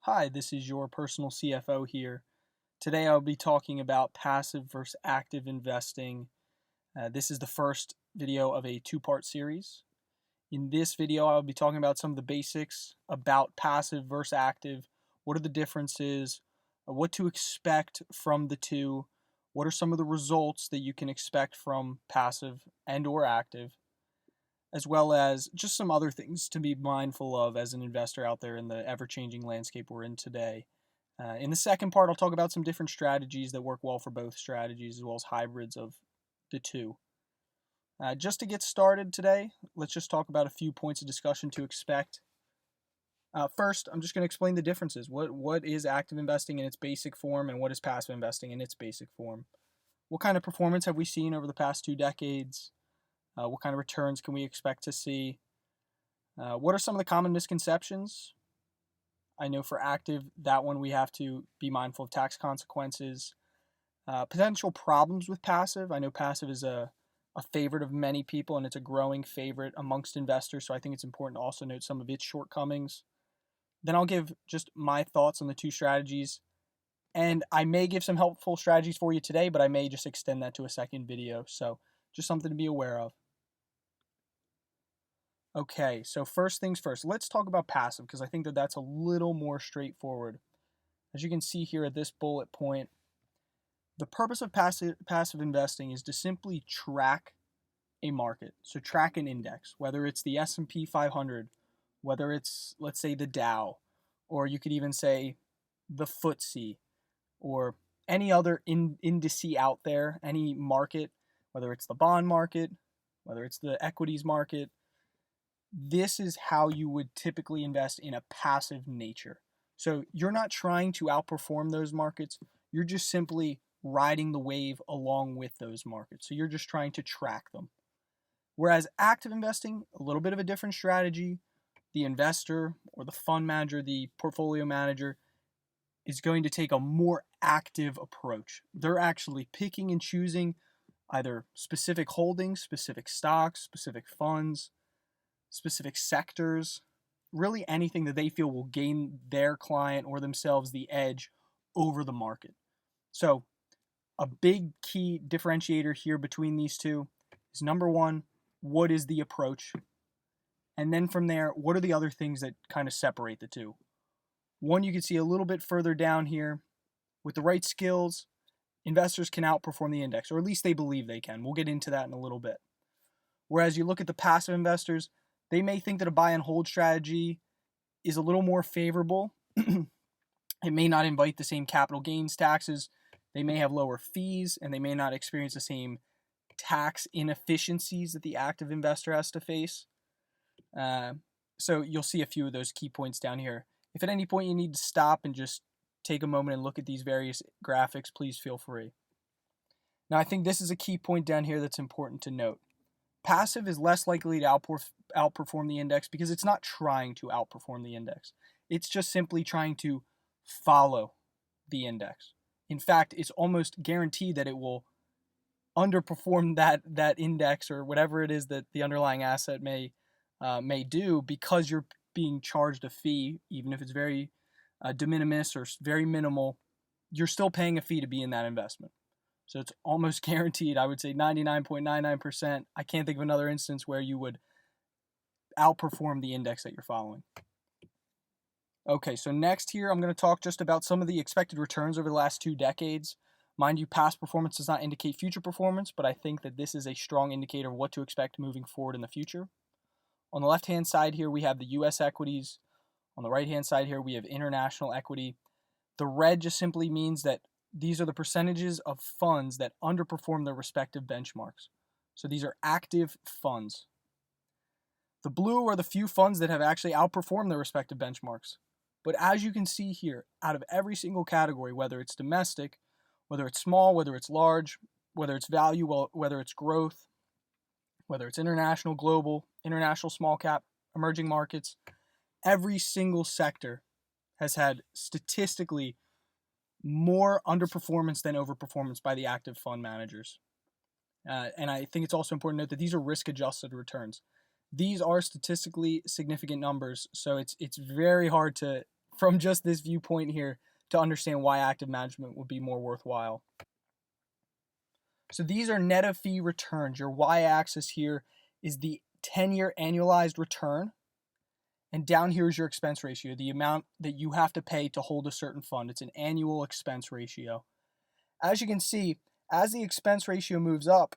Hi, this is your personal CFO here. Today I'll be talking about passive versus active investing. This is the first video of a two-part series. In this video, I'll be talking about some of the basics about passive versus active. What are the differences? What to expect from the two? What are some of the results that you can expect from passive and or active? As well as just some other things to be mindful of as an investor out there in the ever-changing landscape we're in today. In the second part, I'll talk about some different strategies that work well for both strategies as well as hybrids of the two. Just to get started today, let's just talk about a few points of discussion to expect. First, I'm just going to explain the differences. What is active investing in its basic form and what is passive investing in its basic form? What kind of performance have we seen over the past 2 decades? What kind of returns can we expect to see? What are some of the common misconceptions? I know for active, that one we have to be mindful of tax consequences. Potential problems with passive. I know passive is a favorite of many people and it's a growing favorite amongst investors, so I think it's important to also note some of its shortcomings. Then I'll give just my thoughts on the two strategies, and I may give some helpful strategies for you today, but I may just extend that to a second video, so just something to be aware of. Okay, so first things first, let's talk about passive because I think that that's a little more straightforward. As you can see here at this bullet point, the purpose of passive investing is to simply track a market. So track an index, whether it's the S&P 500, whether it's, let's say, the Dow, or you could even say the FTSE, or any other index out there, any market, whether it's the bond market, whether it's the equities market. This is how you would typically invest in a passive nature. So you're not trying to outperform those markets. You're just simply riding the wave along with those markets. So you're just trying to track them. Whereas active investing, a little bit of a different strategy. The investor or the fund manager, the portfolio manager, is going to take a more active approach. They're actually picking and choosing either specific holdings, specific stocks, specific funds, specific sectors, really anything that they feel will gain their client or themselves the edge over the market. So a big key differentiator here between these two is number one, what is the approach? And then from there, what are the other things that kind of separate the two? One you can see a little bit further down here, with the right skills, investors can outperform the index, or at least they believe they can. We'll get into that in a little bit. Whereas you look at the passive investors, they may think that a buy and hold strategy is a little more favorable. It may not invite the same capital gains taxes. They may have lower fees, and they may not experience the same tax inefficiencies that the active investor has to face. So you'll see a few of those key points down here. If at any point you need to stop and just take a moment and look at these various graphics, please feel free. Now, I think this is a key point down here that's important to note. Passive is less likely to outperform the index because it's not trying to outperform the index. It's just simply trying to follow the index. In fact, it's almost guaranteed that it will underperform that index or whatever it is that the underlying asset may do, because you're being charged a fee, even if it's very de minimis or very minimal. You're still paying a fee to be in that investment. So it's almost guaranteed. I would say 99.99%. I can't think of another instance where you would outperform the index that you're following. Okay, so next here I'm going to talk just about some of the expected returns over the last 2 decades. Mind you, past performance does not indicate future performance, but I think that this is a strong indicator of what to expect moving forward in the future. On the left-hand side here, we have the U.S. equities. On the right-hand side here, we have international equity. The red just simply means that these are the percentages of funds that underperform their respective benchmarks. So these are active funds. The blue are the few funds that have actually outperformed their respective benchmarks. But as you can see here, out of every single category, whether it's domestic, whether it's small, whether it's large, whether it's value, whether it's growth, whether it's international, global, international small cap, emerging markets, every single sector has had statistically more underperformance than overperformance by the active fund managers. And I think it's also important to note that these are risk-adjusted returns. These are statistically significant numbers, so it's very hard to from just this viewpoint here to understand why active management would be more worthwhile. So these are net of fee returns. Your y-axis here is the 10-year annualized return, and down here is your expense ratio, the amount that you have to pay to hold a certain fund. It's an annual expense ratio. As you can see, as the expense ratio moves up,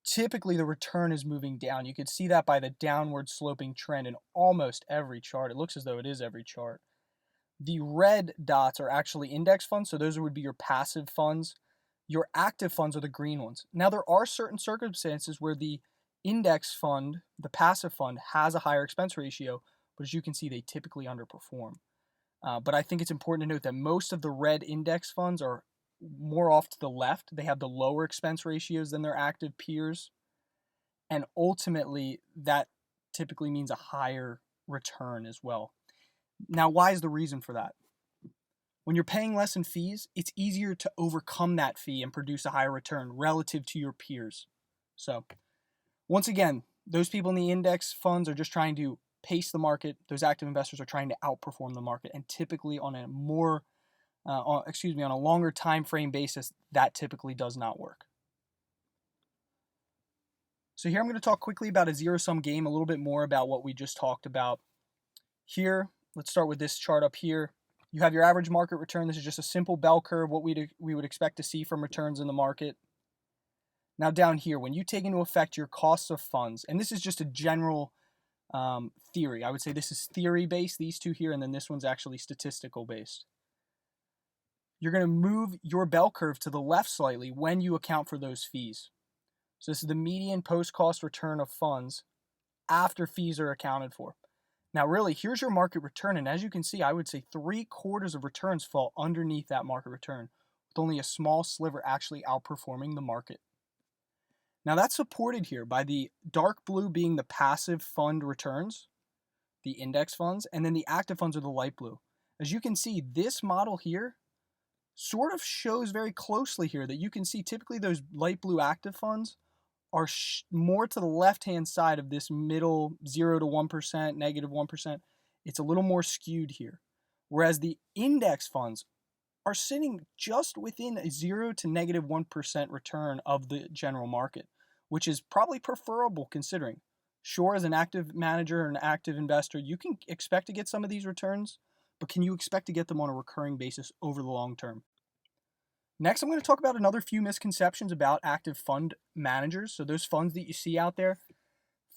typically the return is moving down. You can see that by the downward sloping trend in almost every chart. It looks as though it is every chart. The red dots are actually index funds, so those would be your passive funds. Your active funds are the green ones. Now, there are certain circumstances where the index fund, the passive fund, has a higher expense ratio, but as you can see, they typically underperform. But I think it's important to note that most of the red index funds are more off to the left. They have the lower expense ratios than their active peers, and ultimately that typically means a higher return as well. Now, why is the reason for that? When you're paying less in fees, it's easier to overcome that fee and produce a higher return relative to your peers. So, once again, those people in the index funds are just trying to pace the market. Those active investors are trying to outperform the market, and typically on a on a longer time frame basis, that typically does not work. So here I'm going to talk quickly about a zero-sum game, a little bit more about what we just talked about. Here, let's start with this chart up here. You have your average market return. This is just a simple bell curve, what we would expect to see from returns in the market. Now down here, when you take into effect your costs of funds, and this is just a general theory. I would say this is theory-based, these two here, and then this one's actually statistical-based. You're going to move your bell curve to the left slightly when you account for those fees. So this is the median post-cost return of funds after fees are accounted for. Now really, here's your market return, and as you can see, I would say 3/4 of returns fall underneath that market return, with only a small sliver actually outperforming the market. Now that's supported here by the dark blue being the passive fund returns, the index funds, and then the active funds are the light blue. As you can see, this model here sort of shows very closely here that you can see typically those light blue active funds are more to the left-hand side of this middle 0 to 1%, negative 1%. It's a little more skewed here. Whereas the index funds are sitting just within a 0 to negative 1% return of the general market, which is probably preferable considering. Sure, as an active manager or an active investor, you can expect to get some of these returns, but can you expect to get them on a recurring basis over the long term? Next, I'm going to talk about another few misconceptions about active fund managers. So those funds that you see out there.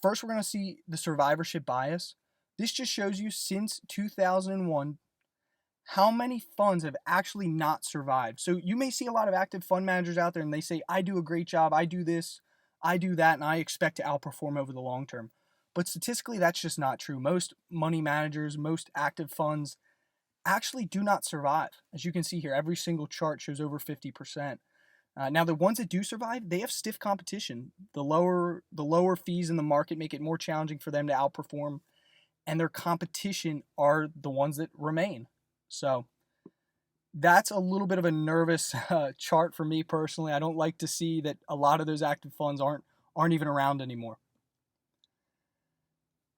First, we're going to see the survivorship bias. This just shows you since 2001 how many funds have actually not survived. So you may see a lot of active fund managers out there and they say, I do a great job, I do this, I do that, and I expect to outperform over the long term. But statistically, that's just not true. Most money managers, most active funds actually do not survive. As you can see here, every single chart shows over 50%. Now, the ones that do survive, they have stiff competition. The lower fees in the market make it more challenging for them to outperform, and their competition are the ones that remain. So that's a little bit of a nervous chart for me personally. I don't like to see that a lot of those active funds aren't even around anymore.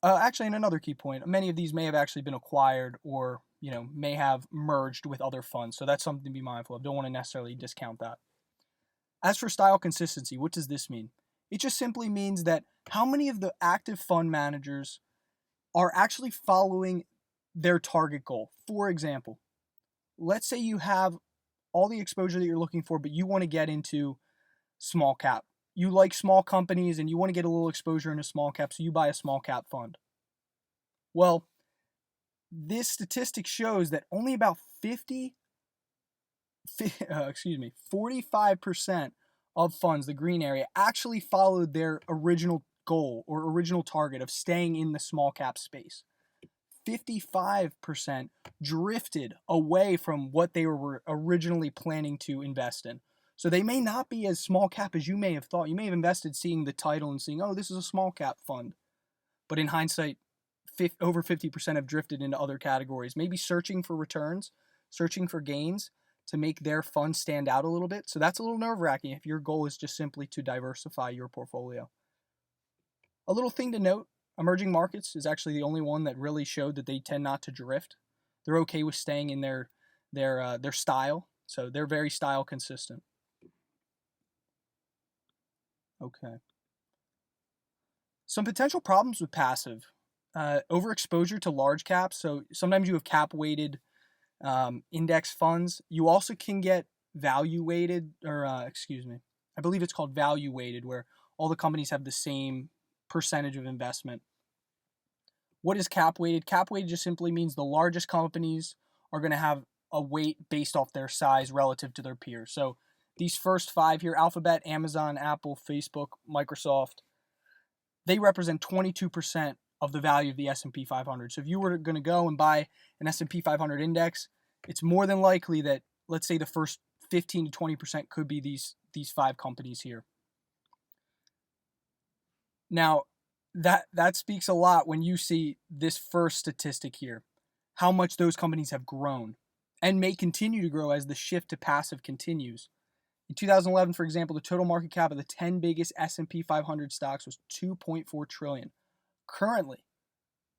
Actually, and another key point, many of these may have actually been acquired or may have merged with other funds. So that's something to be mindful of. Don't want to necessarily discount that. As for style consistency, what does this mean? It just simply means that how many of the active fund managers are actually following their target goal. For example, let's say you have all the exposure that you're looking for, but you want to get into small cap. You like small companies and you want to get a little exposure into small cap, so you buy a small cap fund. Well, this statistic shows that only about 45% of funds, the green area, actually followed their original goal or original target of staying in the small cap space. 55% drifted away from what they were originally planning to invest in. So they may not be as small cap as you may have thought. You may have invested seeing the title and seeing, oh, this is a small cap fund. But in hindsight, over 50% have drifted into other categories, maybe searching for returns, searching for gains to make their fund stand out a little bit. So that's a little nerve-wracking if your goal is just simply to diversify your portfolio. A little thing to note, emerging markets is actually the only one that really showed that they tend not to drift. They're okay with staying in their style, so they're very style consistent. Okay. Some potential problems with passive. Overexposure to large caps. So sometimes you have cap weighted index funds. You also can get value weighted, or excuse me, I believe it's called value weighted, where all the companies have the same percentage of investment. What is cap weighted? Cap weighted just simply means the largest companies are going to have a weight based off their size relative to their peers. So these first 5 here, Alphabet, Amazon, Apple, Facebook, Microsoft, they represent 22% of the value of the S&P 500. So if you were going to go and buy an S&P 500 index, it's more than likely that, let's say, the first 15 to 20% could be these 5 companies here. Now, that speaks a lot when you see this first statistic here, how much those companies have grown and may continue to grow as the shift to passive continues. In 2011, for example, the total market cap of the 10 biggest S&P 500 stocks was $2.4 trillion. Currently,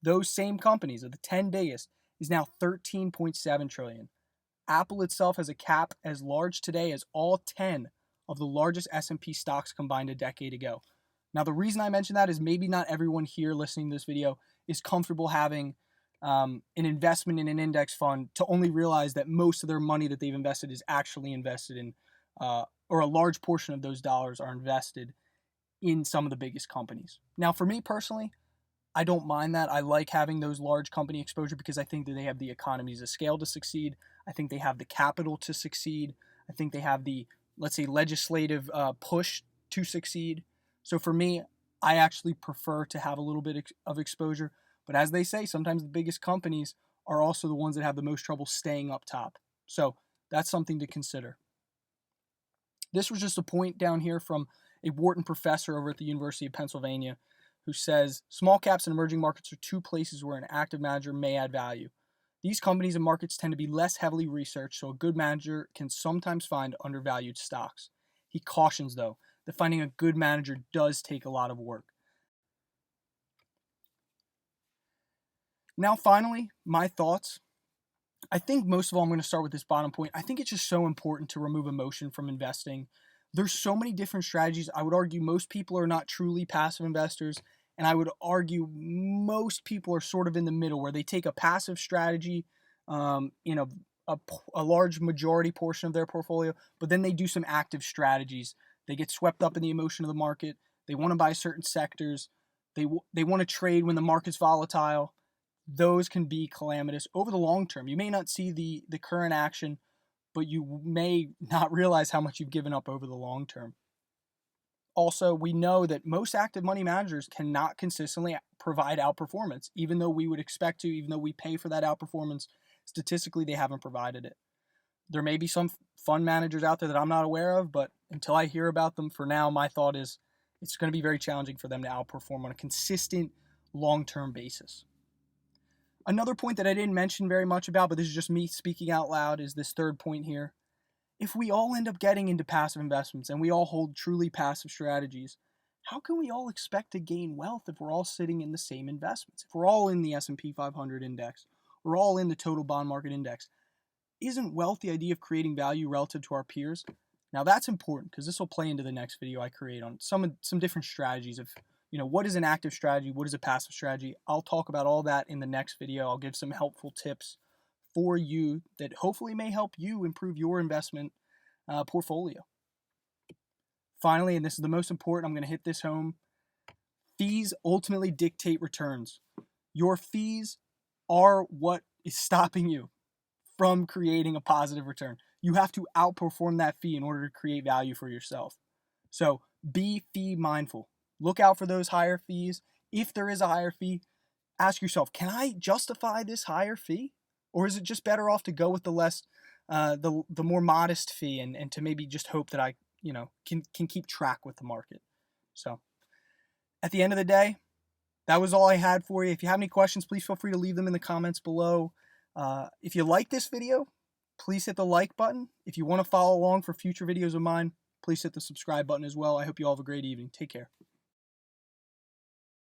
those same companies of the 10 biggest is now $13.7 trillion. Apple itself has a cap as large today as all 10 of the largest S&P stocks combined a decade ago. Now, the reason I mention that is maybe not everyone here listening to this video is comfortable having an investment in an index fund to only realize that most of their money that they've invested is actually invested in, or a large portion of those dollars are invested in some of the biggest companies. Now, for me personally, I don't mind that. I like having those large company exposure because I think that they have the economies of scale to succeed. I think they have the capital to succeed. I think they have the, let's say, legislative push to succeed. So for me, I actually prefer to have a little bit of exposure. But as they say, sometimes the biggest companies are also the ones that have the most trouble staying up top. So that's something to consider. This was just a point down here from a Wharton professor over at the University of Pennsylvania who says, small caps and emerging markets are 2 places where an active manager may add value. These companies and markets tend to be less heavily researched, so a good manager can sometimes find undervalued stocks. He cautions, though, that finding a good manager does take a lot of work. Now, finally, my thoughts. I think most of all, I'm going to start with this bottom point. I think it's just so important to remove emotion from investing. There's so many different strategies. I would argue most people are not truly passive investors, and I would argue most people are sort of in the middle where they take a passive strategy, a large majority portion of their portfolio, but then they do some active strategies. They get swept up in the emotion of the market. They want to buy certain sectors. They want to trade when the market's volatile. Those can be calamitous over the long term. You may not see the current action, but you may not realize how much you've given up over the long term. Also, we know that most active money managers cannot consistently provide outperformance, even though we would expect to, even though we pay for that outperformance. Statistically, they haven't provided it. There may be some fund managers out there that I'm not aware of, but until I hear about them, for now, my thought is it's going to be very challenging for them to outperform on a consistent long-term basis. Another point that I didn't mention very much about, but this is just me speaking out loud, is this third point here. If we all end up getting into passive investments and we all hold truly passive strategies, how can we all expect to gain wealth if we're all sitting in the same investments? If we're all in the S&P 500 index, we're all in the total bond market index. Isn't wealth the idea of creating value relative to our peers? Now that's important because this will play into the next video I create on some different strategies of, what is an active strategy? What is a passive strategy? I'll talk about all that in the next video. I'll give some helpful tips for you that hopefully may help you improve your investment portfolio. Finally, and this is the most important, I'm going to hit this home. Fees ultimately dictate returns. Your fees are what is stopping you from creating a positive return. You have to outperform that fee in order to create value for yourself. So be fee mindful. Look out for those higher fees. If there is a higher fee, ask yourself, can I justify this higher fee? Or is it just better off to go with the less, the more modest fee and to maybe just hope that I, can keep track with the market? So at the end of the day, that was all I had for you. If you have any questions, please feel free to leave them in the comments below. If you like this video, please hit the like button. If you want to follow along for future videos of mine, please hit the subscribe button as well. I hope you all have a great evening. Take care.